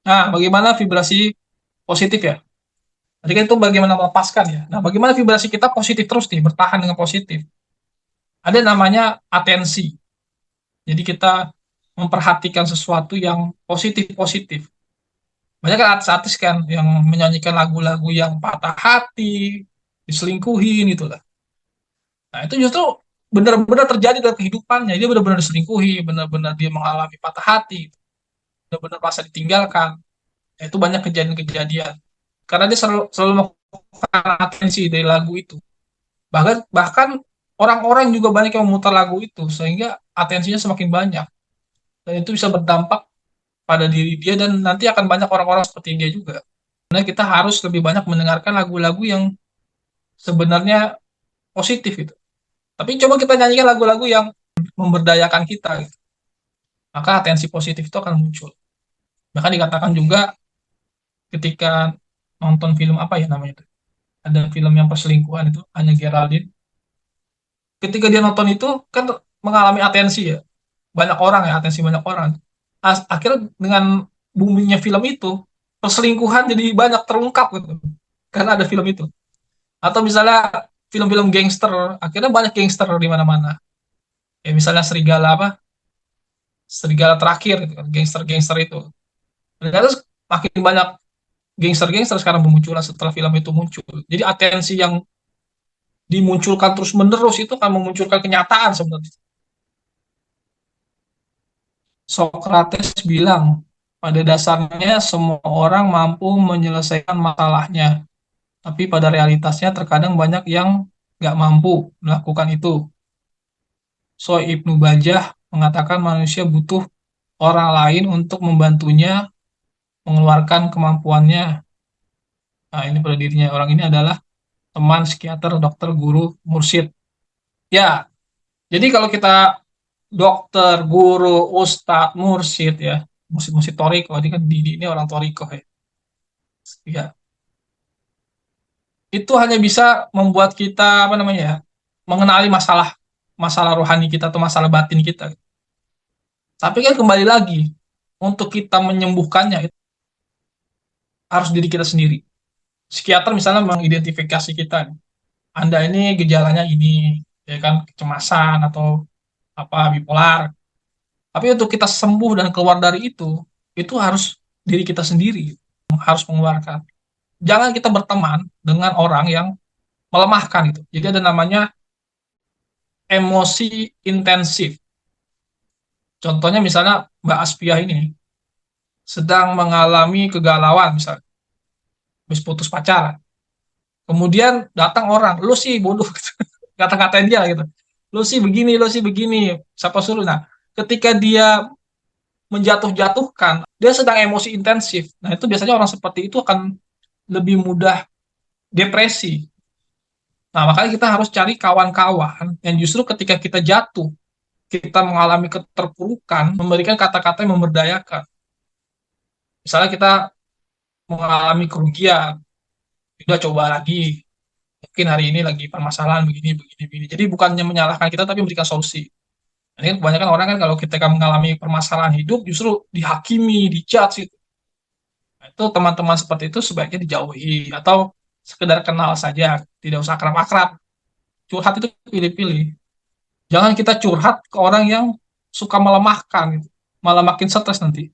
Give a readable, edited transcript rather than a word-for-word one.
Nah, bagaimana vibrasi positif ya? Tadi kan itu bagaimana melepaskan ya. Nah, bagaimana vibrasi kita positif terus nih, bertahan dengan positif. Ada namanya atensi. Jadi kita memperhatikan sesuatu yang positif-positif. Banyak kan artis-artis kan yang menyanyikan lagu-lagu yang patah hati, diselingkuhin gitu lah. Nah, itu justru benar-benar terjadi dalam kehidupannya. Dia benar-benar diselingkuhi, benar-benar dia mengalami patah hati, benar-benar merasa ditinggalkan. Nah, itu banyak kejadian-kejadian. Karena dia selalu melakukan atensi dari lagu itu. Bahkan bahkan orang-orang juga banyak yang memutar lagu itu sehingga atensinya semakin banyak dan itu bisa berdampak pada diri dia dan nanti akan banyak orang-orang seperti dia juga. Karena kita harus lebih banyak mendengarkan lagu-lagu yang sebenarnya positif itu. Tapi coba kita nyanyikan lagu-lagu yang memberdayakan kita, gitu. Maka atensi positif itu akan muncul. Bahkan dikatakan juga ketika nonton film apa ya namanya itu, ada film yang perselingkuhan itu, Anya Geraldine. Ketika dia nonton itu kan mengalami atensi ya, banyak orang ya, atensi banyak orang. Akhirnya dengan boomingnya film itu, perselingkuhan jadi banyak terungkap gitu, karena ada film itu. Atau misalnya film-film gangster, akhirnya banyak gangster di mana-mana. Ya misalnya Serigala apa, Serigala Terakhir gitu kan, gangster-gangster itu. Dan terus makin banyak gangster-gangster sekarang bermunculan setelah film itu muncul. Jadi atensi yang dimunculkan terus-menerus itu kan memunculkan kenyataan sebenarnya. Sokrates bilang, pada dasarnya semua orang mampu menyelesaikan masalahnya, tapi pada realitasnya terkadang banyak yang nggak mampu melakukan itu. So Ibnu Bajah mengatakan manusia butuh orang lain untuk membantunya mengeluarkan kemampuannya. Nah, ini pada dirinya. Orang ini adalah teman, psikiater, dokter, guru, mursyid. Ya, jadi kalau kita dokter, guru, ustadz, mursyid ya, mursyid-mursyid toriko, ini kan Didi ini orang toriko ya. Ya, itu hanya bisa membuat kita apa namanya ya, mengenali masalah masalah rohani kita atau masalah batin kita. Tapi kan kembali lagi, untuk kita menyembuhkannya itu harus diri kita sendiri. Psikiater misalnya mengidentifikasi kita, Anda ini gejalanya ini, ya kan kecemasan atau apa bipolar. Tapi untuk kita sembuh dan keluar dari itu harus diri kita sendiri harus mengeluarkan. Jangan kita berteman dengan orang yang melemahkan itu. Jadi ada namanya emosi intensif. Contohnya misalnya Mbak Aspiah ini sedang mengalami kegalauan misalnya, habis putus pacaran. Kemudian datang orang, lu sih bodoh, kata-katain dia gitu. Lu sih begini, siapa suruh? Nah, ketika dia menjatuh-jatuhkan, dia sedang emosi intensif. Nah, itu biasanya orang seperti itu akan lebih mudah depresi. Nah, makanya kita harus cari kawan-kawan yang justru ketika kita jatuh, kita mengalami keterpurukan, memberikan kata-kata yang memberdayakan. Misalnya kita mengalami kerugian, udah coba lagi, mungkin hari ini lagi permasalahan begini, begini, begini. Jadi bukannya menyalahkan kita, tapi memberikan solusi. Ini kan kebanyakan orang kan kalau kita mengalami permasalahan hidup, justru dihakimi, dijudge. Gitu. Nah, itu teman-teman seperti itu sebaiknya dijauhi, atau sekedar kenal saja, tidak usah akrab-akrab. Curhat itu pilih-pilih. Jangan kita curhat ke orang yang suka melemahkan, gitu. Malah makin stres nanti.